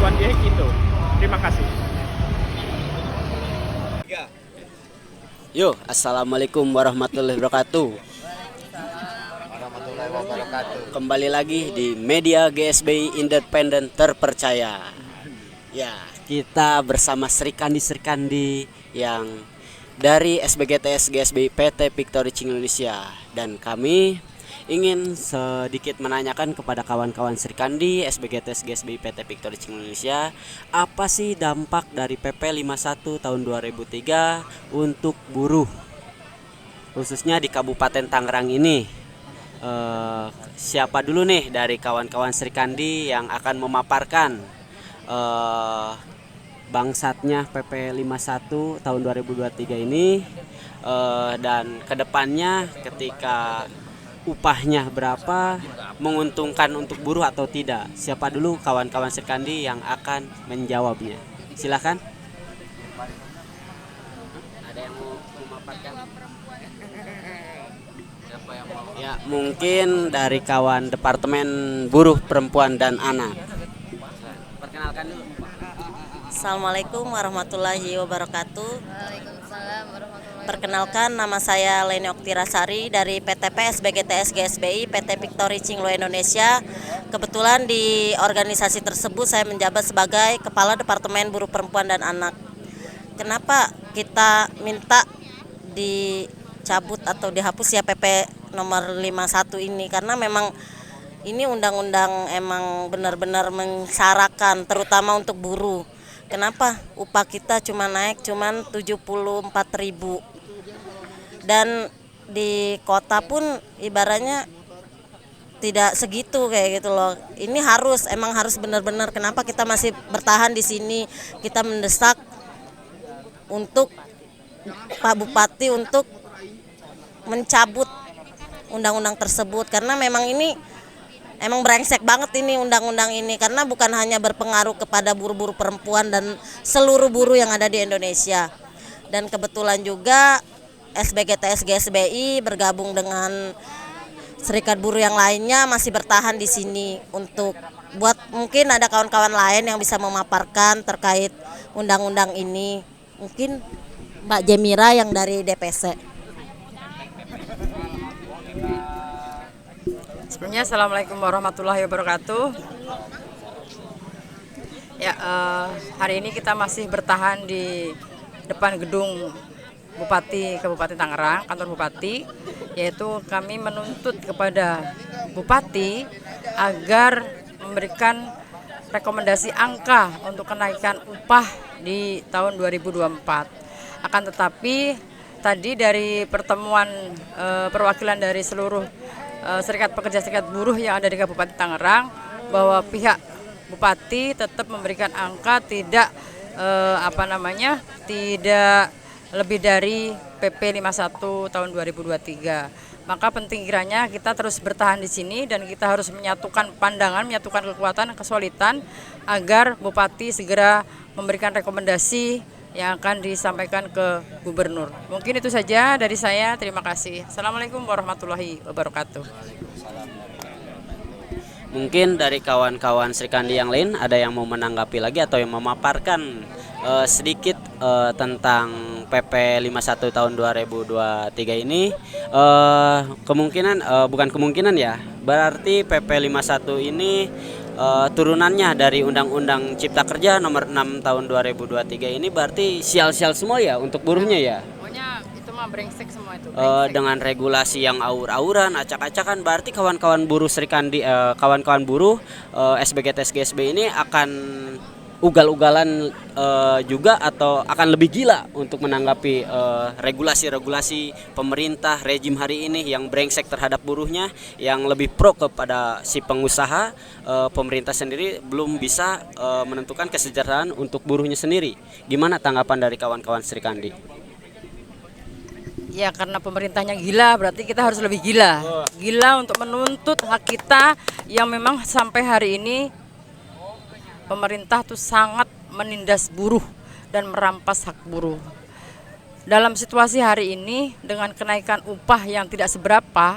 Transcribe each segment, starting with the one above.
Tuan Diek itu. Terima kasih. Yo, assalamualaikum warahmatullahi wabarakatuh. Kembali lagi di media GSBI Independen Terpercaya. Ya, kita bersama Srikandi yang dari SBGTS GSBI PT Victory Ching Indonesia, dan kami ingin sedikit menanyakan kepada kawan-kawan Srikandi SBGTS GSBI PT Victory Ching Indonesia, apa sih dampak dari PP 51 tahun 2003 untuk buruh khususnya di Kabupaten Tangerang ini. Siapa dulu nih dari kawan-kawan Srikandi yang akan memaparkan bangsatnya PP 51 tahun 2023 ini, dan kedepannya ketika upahnya berapa, menguntungkan untuk buruh atau tidak. Siapa dulu kawan-kawan Srikandi yang akan menjawabnya? Silakan. Ada yang mau memaparkan? Ya, mungkin dari kawan Departemen Buruh Perempuan dan Anak. Perkenalkan dulu. Assalamualaikum warahmatullahi wabarakatuh. Waalaikumsalam warahmatullahi wabarakatuh. Perkenalkan, nama saya Leni Oktirasari dari PTP SBGTS GSBI PT Victory Ching Indonesia. Kebetulan di organisasi tersebut saya menjabat sebagai Kepala Departemen Buruh Perempuan dan Anak. Kenapa kita minta dicabut atau dihapus ya PP nomor 51 ini? Karena memang ini undang-undang emang benar-benar mensyaratkan, terutama untuk buruh. Kenapa upah kita naik cuma 74.000, dan di kota pun ibaratnya tidak segitu kayak gitu loh. Ini emang harus benar-benar. Kenapa kita masih bertahan di sini? Kita mendesak untuk Pak Bupati untuk mencabut undang-undang tersebut, karena memang ini emang brengsek banget ini undang-undang ini, karena bukan hanya berpengaruh kepada buruh-buruh perempuan dan seluruh buruh yang ada di Indonesia. Dan kebetulan juga SBGTS GSBI bergabung dengan serikat buruh yang lainnya masih bertahan di sini untuk buat mungkin ada kawan-kawan lain yang bisa memaparkan terkait undang-undang ini. Mungkin Mbak Jemira yang dari DPC. Sebelumnya Assalamualaikum warahmatullahi wabarakatuh. Ya, hari ini kita masih bertahan di depan gedung Bupati Kabupaten Tangerang, kantor Bupati, yaitu kami menuntut kepada Bupati agar memberikan rekomendasi angka untuk kenaikan upah di tahun 2024. Akan tetapi tadi dari pertemuan perwakilan dari seluruh serikat pekerja serikat buruh yang ada di Kabupaten Tangerang, bahwa pihak Bupati tetap memberikan angka tidak tidak lebih dari PP 51 tahun 2023. Maka penting kiranya kita terus bertahan di sini dan kita harus menyatukan pandangan, menyatukan kekuatan, kesolidan agar Bupati segera memberikan rekomendasi yang akan disampaikan ke Gubernur. Mungkin itu saja dari saya. Terima kasih. Assalamualaikum warahmatullahi wabarakatuh. Mungkin dari kawan-kawan Srikandi yang lain ada yang mau menanggapi lagi atau yang memaparkan sedikit tentang PP 51 tahun 2023 ini. Bukan kemungkinan ya, berarti PP 51 ini turunannya dari Undang-Undang Cipta Kerja nomor 6 tahun 2023 ini, berarti sial-sial semua ya untuk buruhnya ya. Pokoknya itu mah brengsek semua itu. Dengan regulasi yang aur-auran, acak-acakan, berarti kawan-kawan buruh Srikandi, kawan-kawan buruh SBGTS GSB ini akan ugal-ugalan juga atau akan lebih gila untuk menanggapi regulasi-regulasi pemerintah rejim hari ini yang brengsek terhadap buruhnya, yang lebih pro kepada si pengusaha. Pemerintah sendiri belum bisa menentukan kesejahteraan untuk buruhnya sendiri. Gimana tanggapan dari kawan-kawan Srikandi? Ya, karena pemerintahnya gila, berarti kita harus lebih gila. Gila untuk menuntut hak kita yang memang sampai hari ini pemerintah tuh sangat menindas buruh dan merampas hak buruh. Dalam situasi hari ini dengan kenaikan upah yang tidak seberapa,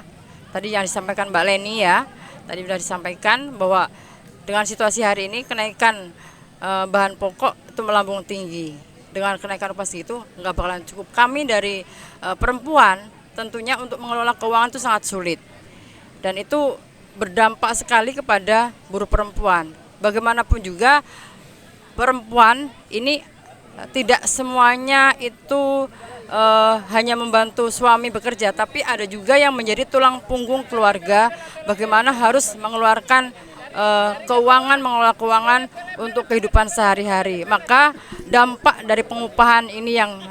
tadi yang disampaikan Mbak Leni ya, tadi sudah disampaikan bahwa dengan situasi hari ini kenaikan bahan pokok itu melambung tinggi. Dengan kenaikan upah segitu nggak bakalan cukup. Kami dari perempuan tentunya untuk mengelola keuangan itu sangat sulit. Dan itu berdampak sekali kepada buruh perempuan. Bagaimanapun juga perempuan ini tidak semuanya itu hanya membantu suami bekerja, tapi ada juga yang menjadi tulang punggung keluarga. Bagaimana harus mengeluarkan keuangan, mengelola keuangan untuk kehidupan sehari-hari. Maka dampak dari pengupahan ini yang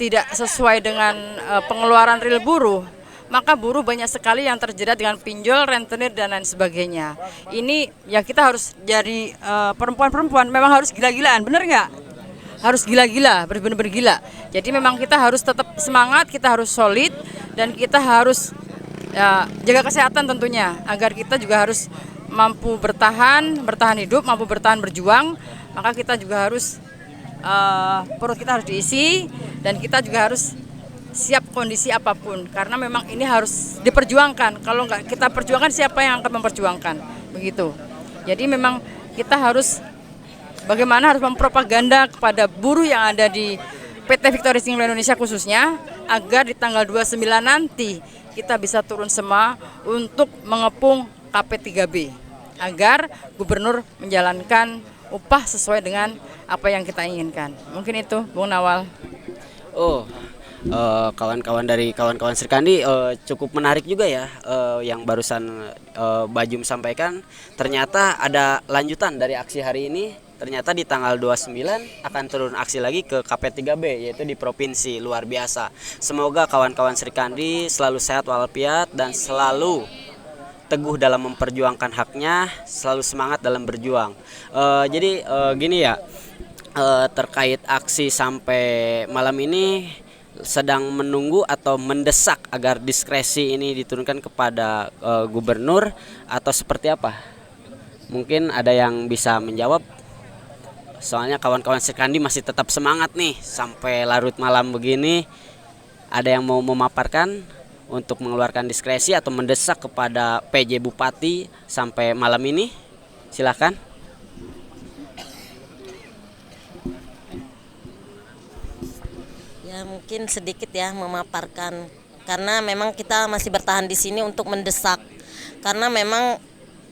tidak sesuai dengan pengeluaran real buruh, maka buruh banyak sekali yang terjerat dengan pinjol, rentenir dan lain sebagainya. Ini ya kita harus jadi perempuan-perempuan memang harus gila-gilaan, bener nggak? Harus gila-gila, benar-benar gila. Jadi memang kita harus tetap semangat, kita harus solid, dan kita harus jaga kesehatan tentunya, agar kita juga harus mampu bertahan hidup, mampu bertahan berjuang. Maka kita juga harus perut kita harus diisi, dan kita juga harus siap kondisi apapun, karena memang ini harus diperjuangkan. Kalau nggak kita perjuangkan, siapa yang akan memperjuangkan, begitu. Jadi memang kita harus bagaimana harus mempropaganda kepada buruh yang ada di PT Victory Single Indonesia khususnya, agar di tanggal 29 nanti kita bisa turun semua untuk mengepung KP3B, agar gubernur menjalankan upah sesuai dengan apa yang kita inginkan. Mungkin itu, Bung Nawal. Kawan-kawan Serikandi cukup menarik juga ya, yang barusan Bajum sampaikan. Ternyata ada lanjutan dari aksi hari ini. Ternyata di tanggal 29 akan turun aksi lagi ke KP3B, yaitu di provinsi. Luar biasa. Semoga kawan-kawan Serikandi selalu sehat walafiat dan selalu teguh dalam memperjuangkan haknya, selalu semangat dalam berjuang. Jadi gini ya, terkait aksi sampai malam ini sedang menunggu atau mendesak agar diskresi ini diturunkan kepada gubernur atau seperti apa? Mungkin ada yang bisa menjawab. Soalnya kawan-kawan Serikandi masih tetap semangat nih sampai larut malam begini. Ada yang mau memaparkan untuk mengeluarkan diskresi atau mendesak kepada PJ Bupati sampai malam ini? Silahkan. Ya mungkin sedikit ya memaparkan, karena memang kita masih bertahan di sini untuk mendesak, karena memang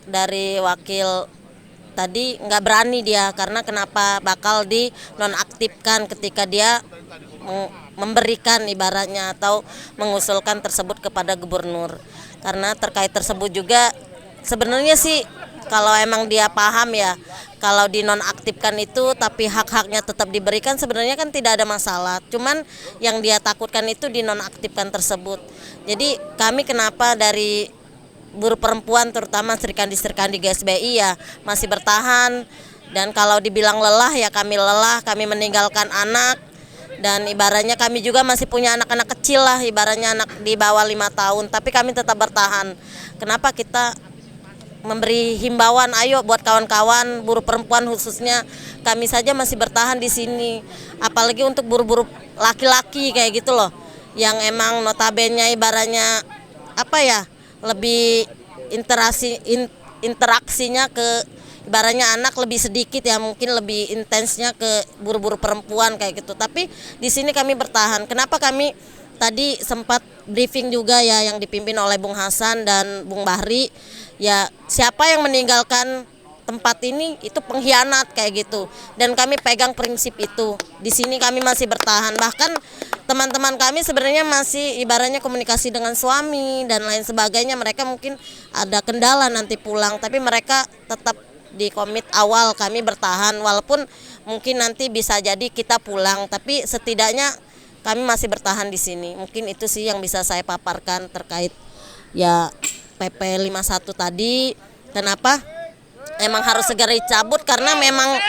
dari wakil tadi nggak berani dia, karena kenapa bakal dinonaktifkan ketika dia memberikan ibaratnya atau mengusulkan tersebut kepada gubernur. Karena terkait tersebut juga sebenarnya sih kalau emang dia paham ya, kalau dinonaktifkan itu tapi hak-haknya tetap diberikan, sebenarnya kan tidak ada masalah. Cuman yang dia takutkan itu dinonaktifkan tersebut. Jadi kami kenapa dari buruh perempuan terutama Serikandi GSBI ya masih bertahan, dan kalau dibilang lelah ya kami lelah, kami meninggalkan anak, dan ibaratnya kami juga masih punya anak-anak kecil lah, ibaratnya anak di bawah 5 tahun, tapi kami tetap bertahan. Kenapa kita memberi himbauan, ayo buat kawan-kawan buruh perempuan khususnya, kami saja masih bertahan di sini, apalagi untuk buruh-buruh laki-laki kayak gitu loh, yang emang notabene ibaratnya apa ya, lebih interaksinya ke ibaratnya anak lebih sedikit ya, mungkin lebih intensnya ke buruh-buruh perempuan kayak gitu. Tapi di sini kami bertahan. Kenapa kami tadi sempat briefing juga ya yang dipimpin oleh Bung Hasan dan Bung Bahri, ya siapa yang meninggalkan tempat ini itu pengkhianat kayak gitu, dan kami pegang prinsip itu. Di sini kami masih bertahan, bahkan teman-teman kami sebenarnya masih ibaratnya komunikasi dengan suami dan lain sebagainya. Mereka mungkin ada kendala nanti pulang, tapi mereka tetap di komit awal kami bertahan, walaupun mungkin nanti bisa jadi kita pulang, tapi setidaknya kami masih bertahan di sini. Mungkin itu sih yang bisa saya paparkan terkait ya PP 51 tadi. Kenapa emang harus segera dicabut, karena memang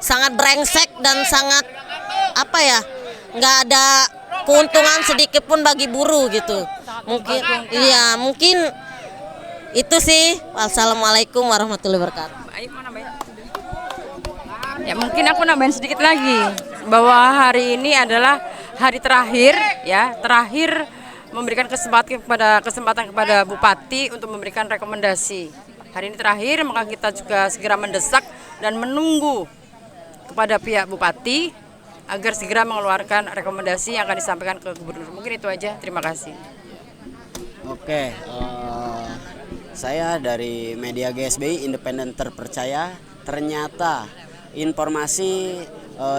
sangat brengsek dan sangat apa ya, nggak ada keuntungan sedikit pun bagi buruh gitu. Mungkin iya, mungkin itu sih. Wassalamualaikum warahmatullahi wabarakatuh. Ya mungkin aku nambahin sedikit lagi bahwa hari ini adalah hari terakhir ya, terakhir memberikan kesempatan kepada Bupati untuk memberikan rekomendasi. Hari ini terakhir, maka kita juga segera mendesak dan menunggu kepada pihak Bupati agar segera mengeluarkan rekomendasi yang akan disampaikan ke Gubernur. Mungkin itu aja. Terima kasih. Oke, saya dari Media GSBI Independen Terpercaya. Ternyata informasi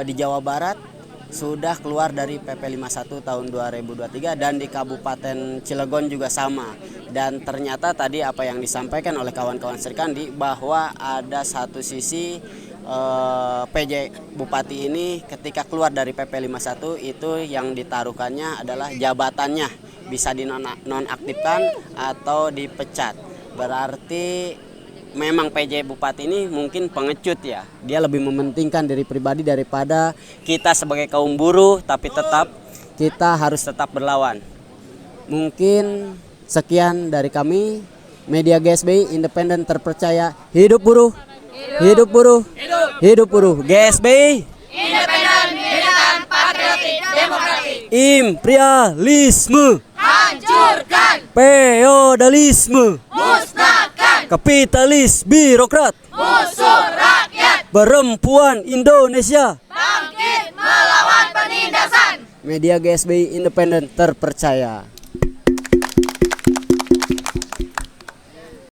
di Jawa Barat sudah keluar dari PP 51 tahun 2023 dan di Kabupaten Cilegon juga sama. Dan ternyata tadi apa yang disampaikan oleh kawan-kawan Serikandi bahwa ada satu sisi PJ Bupati ini ketika keluar dari PP 51 itu yang ditaruhkannya adalah jabatannya bisa dinonaktifkan atau dipecat. Berarti memang PJ Bupati ini mungkin pengecut ya. Dia lebih mementingkan diri pribadi daripada kita sebagai kaum buruh, tapi tetap kita harus tetap berlawan. Mungkin sekian dari kami, Media GSBI Independen Terpercaya. Hidup buruh. Hidup buruh. Hidup buruh. GSBI Independen, militan, patriotik, demokratik. Imperialisme. Hancurkan, Feodalisme. musnahkan, Kapitalis birokrat. musuh rakyat. Perempuan Indonesia. Bangkit melawan penindasan. Media GSBI Independen Terpercaya.